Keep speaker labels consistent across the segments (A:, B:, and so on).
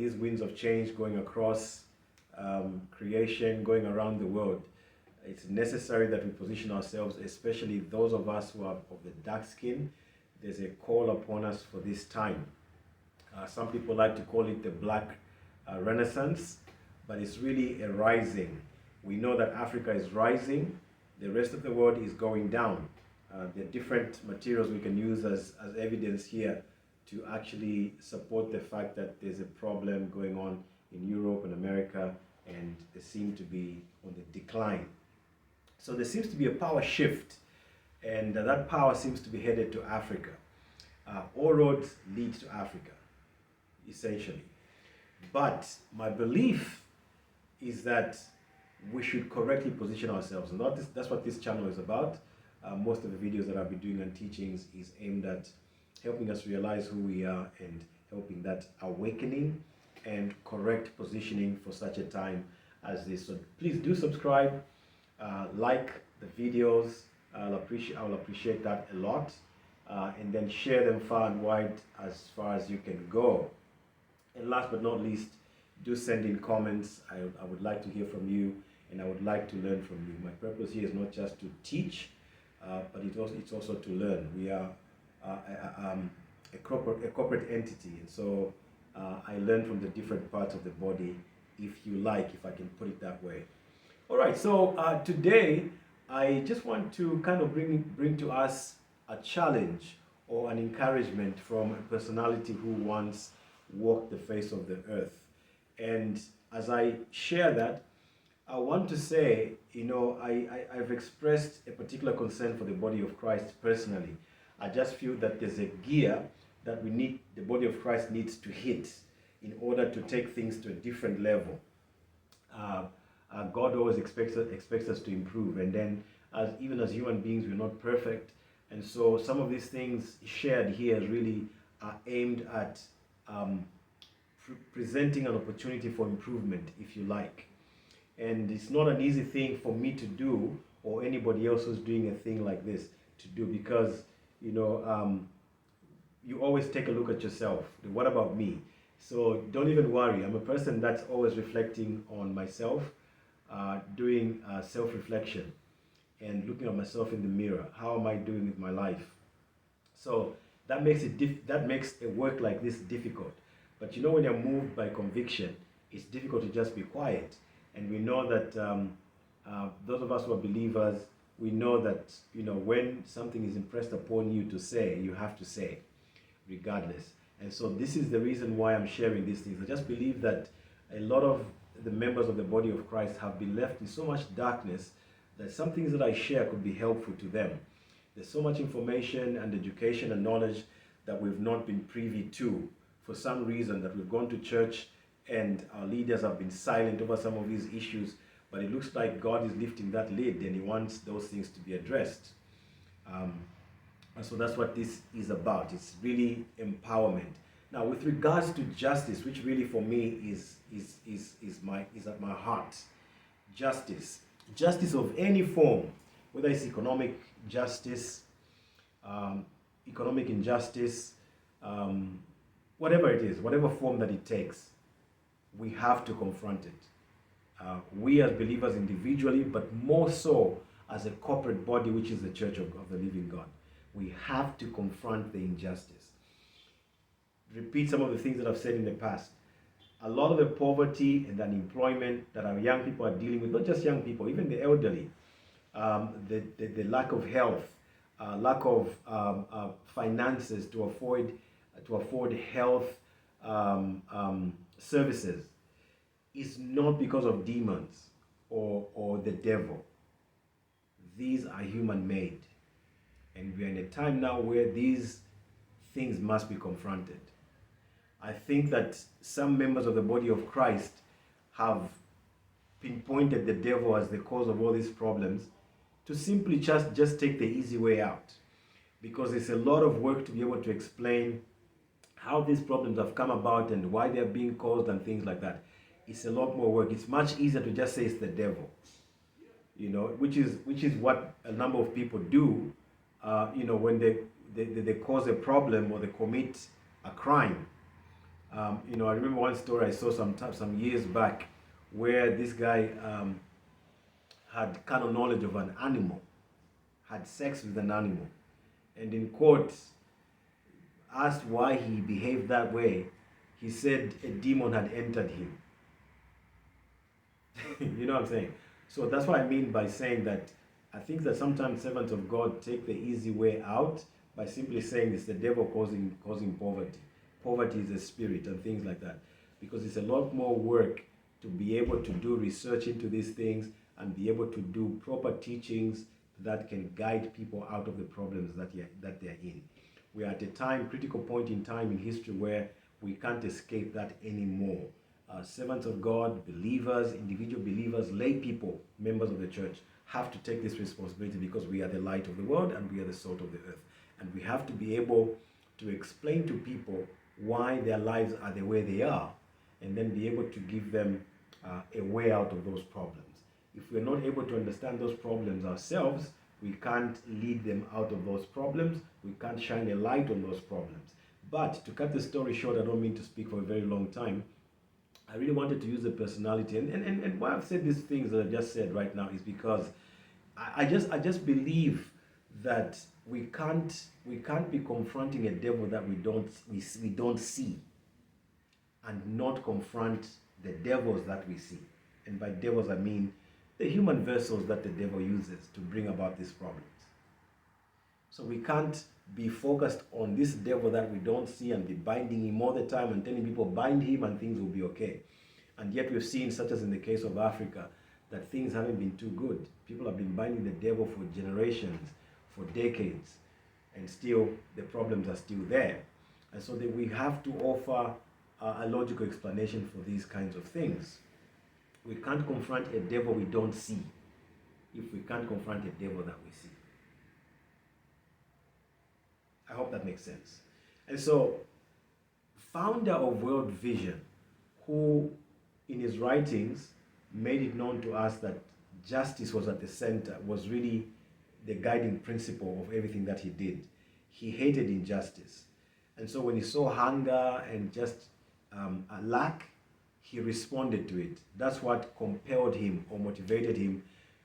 A: these winds of change going across creation, going around the world, it's necessary that we position ourselves, especially those of us who are of the dark skin. There's a call upon us for this time. Some people like to call it the Black Renaissance, but it's really a rising. We know that Africa is rising, the rest of the world is going down. There are different materials we can use as evidence here to actually support the fact that there's a problem going on in Europe and America, and they seem to be on the decline. So there seems to be a power shift, and that power seems to be headed to Africa. All roads lead to Africa, essentially. But my belief is that we should correctly position ourselves, and that's what this channel is about. Most of the videos that I'll be doing and teachings is aimed at helping us realize who we are and helping that awakening and correct positioning for such a time as this. So please do subscribe, like the videos. I'll appreciate that a lot, and then share them far and wide as far as you can go. And last but not least, do send in comments. I would like to hear from you, and I would like to learn from you. My purpose here is not just to teach, but it's also to learn. We are a corporate entity, and so I learn from the different parts of the body, if you like, if I can put it that way. All right, so today I just want to kind of bring to us a challenge or an encouragement from a personality who once walked the face of the earth. And as I share that, I want to say, I've expressed a particular concern for the body of Christ personally. I just feel that there's a gear that the body of Christ needs to hit in order to take things to a different level. God always expects us to improve, and then even as human beings, we're not perfect, and so some of these things shared here really are aimed at presenting an opportunity for improvement, if you like. And it's not an easy thing for me to do, or anybody else who's doing a thing like this to do, because you always take a look at yourself. What about me? So don't even worry. I'm a person that's always reflecting on myself, doing self-reflection and looking at myself in the mirror. How am I doing with my life? So that makes a work like this difficult. But when you're moved by conviction, it's difficult to just be quiet. And we know that those of us who are believers, we know that when something is impressed upon you to say, you have to say, regardless. And so this is the reason why I'm sharing these things. I just believe that a lot of the members of the body of Christ have been left in so much darkness that some things that I share could be helpful to them. There's so much information and education and knowledge that we've not been privy to for some reason, that we've gone to church and our leaders have been silent over some of these issues, but it looks like God is lifting that lid and he wants those things to be addressed. And so that's what this is about. It's really empowerment. Now, with regards to justice, which really for me is at my heart, justice of any form, whether it's economic justice, economic injustice, whatever it is, whatever form that it takes, we have to confront it. We as believers individually, but more so as a corporate body, which is the Church of the Living God. We have to confront the injustice. Repeat some of the things that I've said in the past. A lot of the poverty and unemployment that our young people are dealing with, not just young people, even the elderly, the lack of health, lack of finances to afford health services, is not because of demons or the devil. These are human-made. And we are in a time now where these things must be confronted. I think that some members of the body of Christ have pinpointed the devil as the cause of all these problems to simply just take the easy way out. Because it's a lot of work to be able to explain how these problems have come about and why they're being caused and things like that. It's a lot more work. It's much easier to just say it's the devil, which is what a number of people do, when they cause a problem or they commit a crime. I remember one story I saw some years back where this guy had kind of knowledge of an animal, had sex with an animal, and in court asked why he behaved that way. He said a demon had entered him. You know what I'm saying? So that's what I mean by saying that I think that sometimes servants of God take the easy way out by simply saying it's the devil causing poverty. Poverty is a spirit and things like that. Because it's a lot more work to be able to do research into these things and be able to do proper teachings that can guide people out of the problems that they're in. We are at a critical point in time in history where we can't escape that anymore. Servants of God, believers, individual believers, lay people, members of the church, have to take this responsibility because we are the light of the world and we are the salt of the earth. And we have to be able to explain to people why their lives are the way they are and then be able to give them a way out of those problems. If we're not able to understand those problems ourselves, we can't lead them out of those problems. We can't shine a light on those problems. But to cut the story short, I don't mean to speak for a very long time. I really wanted to use the personality, and why I've said these things that I just said right now is because I just believe that we can't be confronting a devil that we don't see, and not confront the devils that we see. And by devils I mean the human vessels that the devil uses to bring about these problems. So we can't be focused on this devil that we don't see and be binding him all the time and telling people bind him and things will be okay. And yet we've seen, such as in the case of Africa, that things haven't been too good. People have been binding the devil for generations, for decades, and still the problems are still there. And so that we have to offer a logical explanation for these kinds of things. We can't confront a devil we don't see if we can't confront a devil that we see. I hope that makes sense. And so, founder of World Vision, who in his writings made it known to us that justice was at the center, was really the guiding principle of everything that he did. He hated injustice. And so when he saw hunger and just a lack, he responded to it. That's what compelled him or motivated him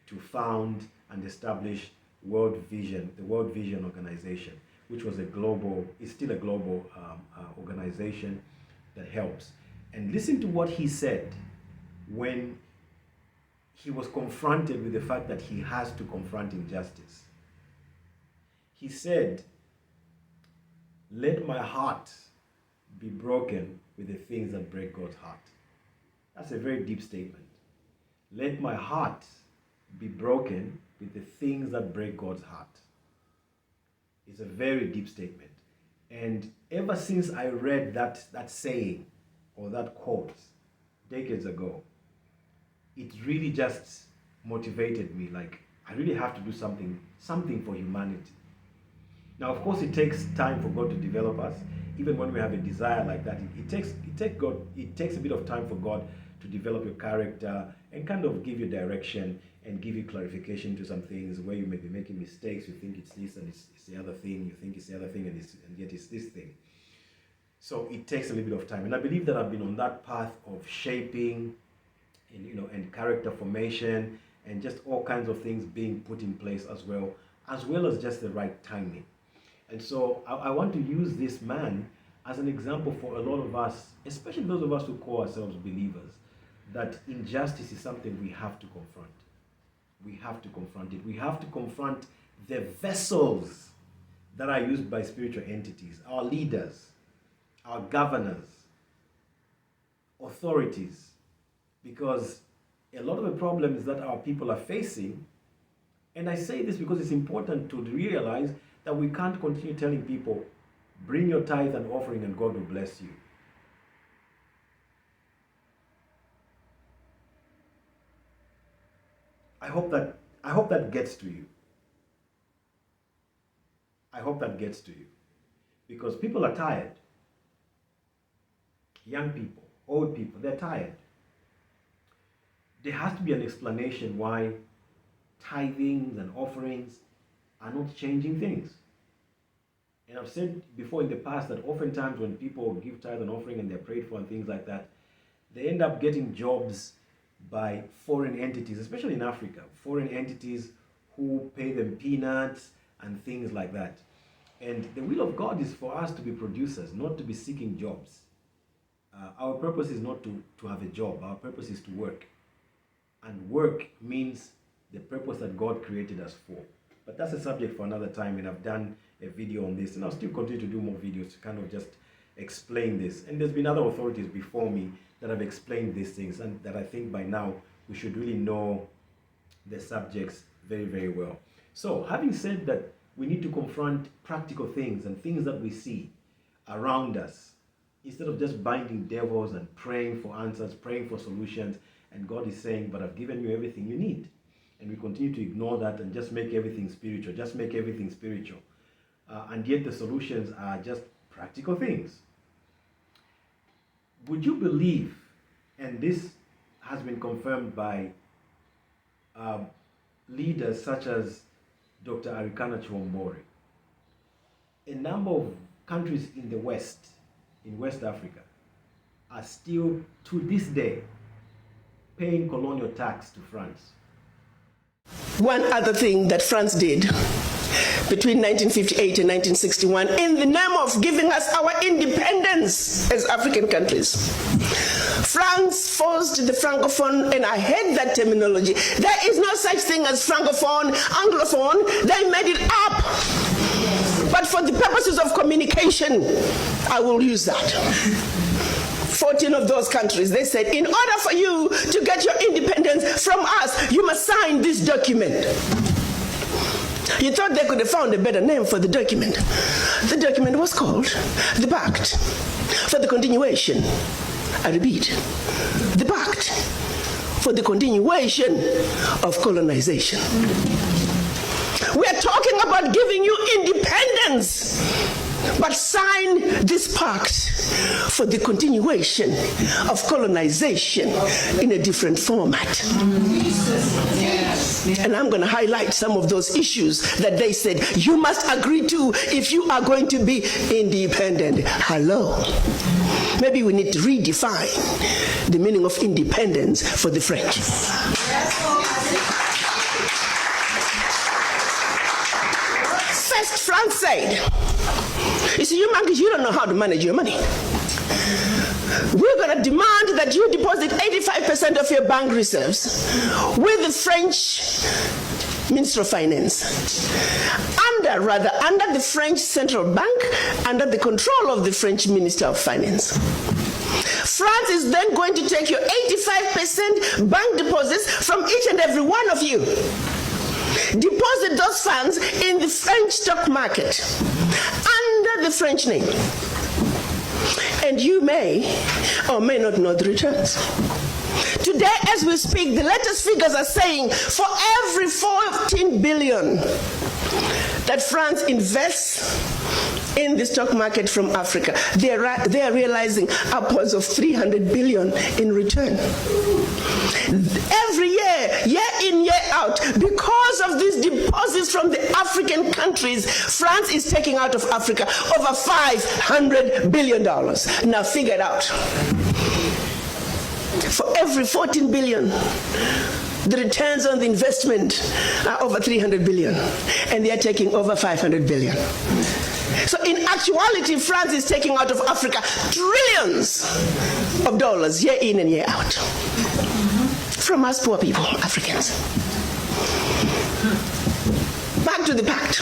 A: to found and establish World Vision, the World Vision organization, which was is still a global organization that helps. And listen to what he said when he was confronted with the fact that he has to confront injustice. He said, "Let my heart be broken with the things that break God's heart." That's a very deep statement. Let my heart be broken with the things that break God's heart. It's a very deep statement. And ever since I read that saying or that quote decades ago, it really just motivated me. Like, I really have to do something for humanity. Now, of course, it takes time for God to develop us. Even when we have a desire like that, it takes a bit of time for God to develop your character and kind of give you direction and give you clarification to some things where you may be making mistakes. You think it's this and it's the other thing. You think it's the other thing and yet it's this thing. So it takes a little bit of time. And I believe that I've been on that path of shaping and character formation and just all kinds of things being put in place as well as just the right timing. And so I want to use this man as an example for a lot of us, especially those of us who call ourselves believers, that injustice is something we have to confront. We have to confront it. We have to confront the vessels that are used by spiritual entities, our leaders, our governors, authorities, because a lot of the problems that our people are facing, and I say this because it's important to realize that we can't continue telling people, bring your tithe and offering and God will bless you. I hope that gets to you. I hope that gets to you. Because people are tired. Young people, old people, they're tired. There has to be an explanation why tithings and offerings are not changing things. And I've said before in the past that oftentimes when people give tithe and offering and they're prayed for and things like that, they end up getting jobs by foreign entities, especially in Africa, foreign entities who pay them peanuts and things like that. And the will of God is for us to be producers, not to be seeking jobs. Our purpose is not to have a job. Our purpose is to work. And work means the purpose that God created us for. But that's a subject for another time, and I've done a video on this, and I'll still continue to do more videos to kind of just explain this. And there's been other authorities before me that have explained these things, and that I think by now we should really know the subjects very, very well. So, having said that, we need to confront practical things and things that we see around us, instead of just binding devils and praying for answers, praying for solutions. And God is saying, but I've given you everything you need. And we continue to ignore that and just make everything spiritual, just make everything spiritual. And yet the solutions are just practical things. Would you believe, and this has been confirmed by leaders such as Dr. Arikana Chiwombore, a number of countries in the West, in West Africa, are still, to this day, paying colonial tax to France.
B: One other thing that France did between 1958 and 1961 in the name of giving us our independence as African countries. France forced the Francophone, and I hate that terminology. There is no such thing as Francophone, Anglophone. They made it up. But for the purposes of communication, I will use that. 14 of those countries, they said, in order for you to get your independence from us, you must sign this document. You thought they could have found a better name for the document. The document was called the Pact for the Continuation. I repeat, the Pact for the Continuation of Colonization. We are talking about giving you independence, but sign this pact for the continuation of colonization in a different format. And I'm going to highlight some of those issues that they said you must agree to if you are going to be independent. Hello. Maybe we need to redefine the meaning of independence for the French. First, France said, you see, you monkeys, you don't know how to manage your money. We're going to demand that you deposit 85% of your bank reserves with the French Minister of Finance. Under the French Central Bank, under the control of the French Minister of Finance. France is then going to take your 85% bank deposits from each and every one of you. Deposit those funds in the French stock market under the French name. And you may or may not know the returns. Today, as we speak, the latest figures are saying for every 14 billion that France invests in the stock market from Africa, they are realizing upwards of 300 billion in return. Every year in, year out, because of these deposits from the African countries, France is taking out of Africa over $500 billion. Now figure it out. For every 14 billion, the returns on the investment are over 300 billion, and they are taking over 500 billion. So in actuality, France is taking out of Africa trillions of dollars year in and year out. From us poor people, Africans. Back to the pact.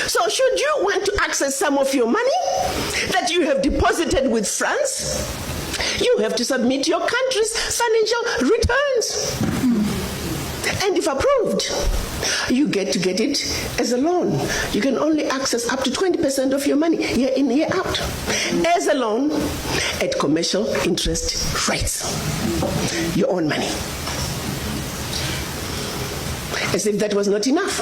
B: So should you want to access some of your money that you have deposited with France, you have to submit your country's financial returns. And if approved, you get to get it as a loan. You can only access up to 20% of your money year in, year out as a loan at commercial interest rates. Your own money. As if that was not enough.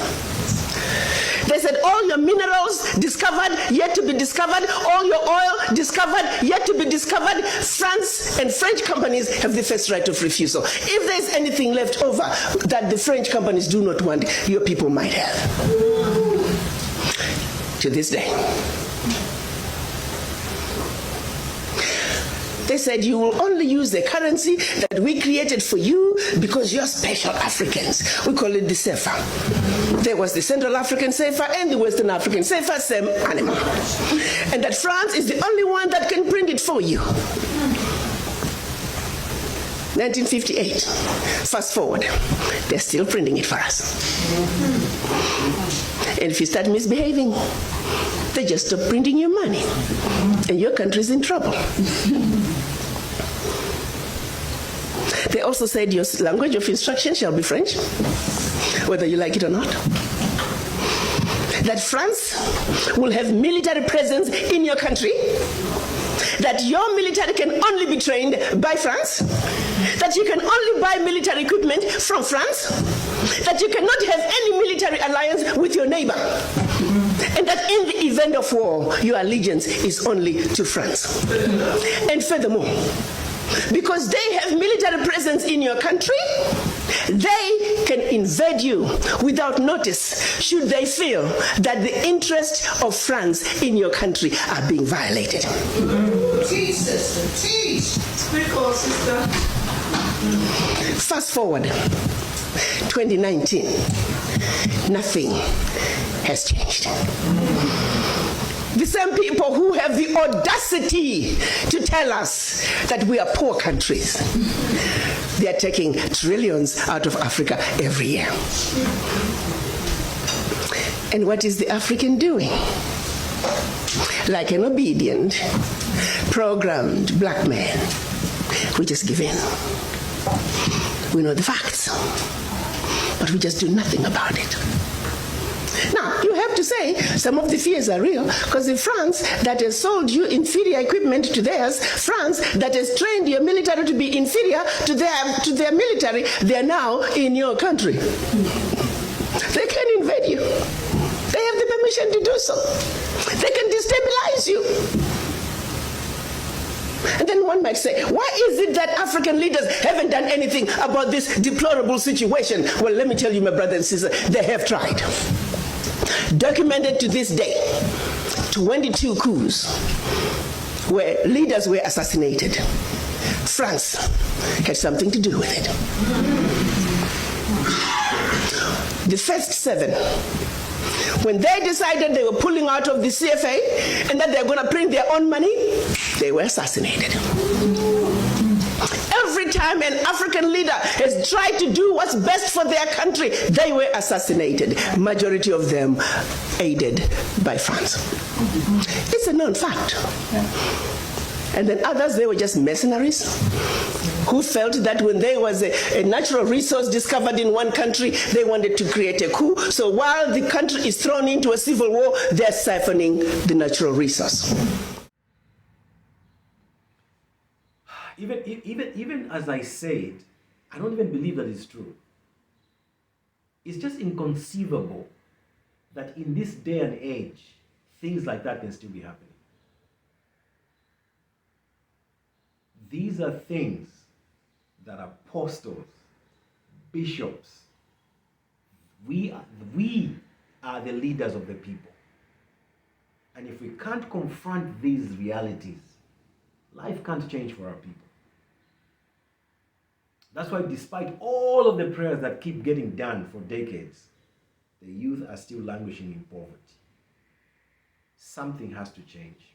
B: They said all your minerals discovered, yet to be discovered, all your oil discovered, yet to be discovered. France and French companies have the first right of refusal. If there's anything left over that the French companies do not want, your people might have. to this day. They said you will only use the currency that we created for you because you're special Africans. We call it the CFA. There was the Central African CFA and the Western African CFA, same animal. And that France is the only one that can print it for you. 1958, fast forward, they're still printing it for us. And if you start misbehaving, they just stop printing your money, and your country's in trouble. They also said your language of instruction shall be French, whether you like it or not. That France will have military presence in your country, that your military can only be trained by France, that you can only buy military equipment from France, that you cannot have any military alliance with your neighbor, and that in the event of war, your allegiance is only to France. And furthermore, because they have military presence in your country, they can invade you without notice should they feel that the interests of France in your country are being violated.
C: Teach, sister, teach. Speak on, sister.
B: Fast forward, 2019, nothing has changed. The same people who have the audacity to tell us that we are poor countries, they are taking trillions out of Africa every year. And what is the African doing? Like an obedient, programmed black man, we just give in. We know the facts, but we just do nothing about it. Now, you have to say some of the fears are real, because in France that has sold you inferior equipment to theirs, France that has trained your military to be inferior to their military, they are now in your country. They can invade you. They have the permission to do so. They can destabilize you. And then one might say, why is it that African leaders haven't done anything about this deplorable situation? Well, let me tell you, my brother and sister, they have tried. Documented to this day, 22 coups where leaders were assassinated. France had something to do with it. The first 7, when they decided they were pulling out of the CFA and that they're going to print their own money, they were assassinated. Every time an African leader has tried to do what's best for their country, they were assassinated. Majority of them aided by France. It's a known fact. And then others, they were just mercenaries who felt that when there was a natural resource discovered in one country, they wanted to create a coup. So while the country is thrown into a civil war, they're siphoning the natural resource.
A: Even as I say it, I don't even believe that it's true. It's just inconceivable that in this day and age, things like that can still be happening. These are things that apostles, bishops, we are the leaders of the people. And if we can't confront these realities, life can't change for our people. That's why despite all of the prayers that keep getting done for decades, the youth are still languishing in poverty. Something has to change.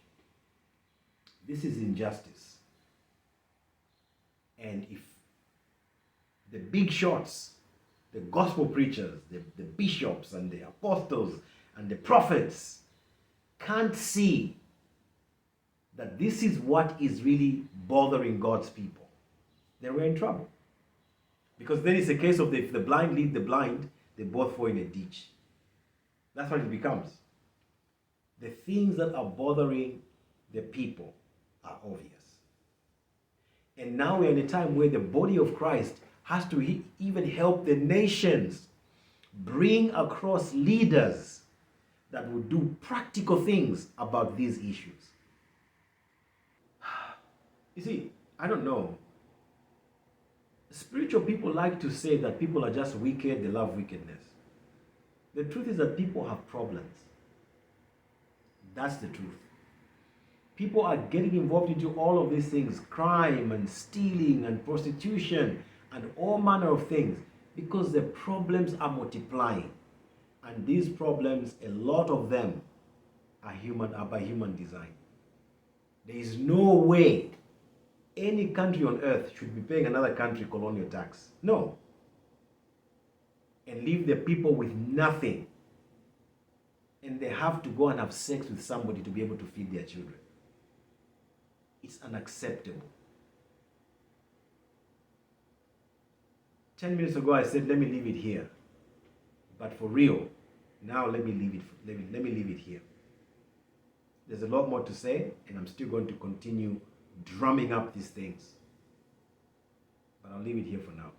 A: This is injustice. And if the big shots, the gospel preachers, the bishops and the apostles and the prophets can't see that this is what is really bothering God's people, then we're in trouble. Because then it's a case of if the blind lead the blind, they both fall in a ditch. That's what it becomes. The things that are bothering the people are obvious. And now we're in a time where the body of Christ has to even help the nations bring across leaders that will do practical things about these issues. You see, I don't know. Spiritual people like to say that people are just wicked, they love wickedness. The truth is that people have problems. That's the truth. People are getting involved into all of these things, crime and stealing and prostitution and all manner of things, because the problems are multiplying. And these problems, a lot of them are by human design. There is no way any country on earth should be paying another country colonial tax. No. And leave the people with nothing. And they have to go and have sex with somebody to be able to feed their children. It's unacceptable. 10 minutes ago I said, let me leave it here. But for real, now let me leave it here. There's a lot more to say, and I'm still going to continue drumming up these things. But I'll leave it here for now.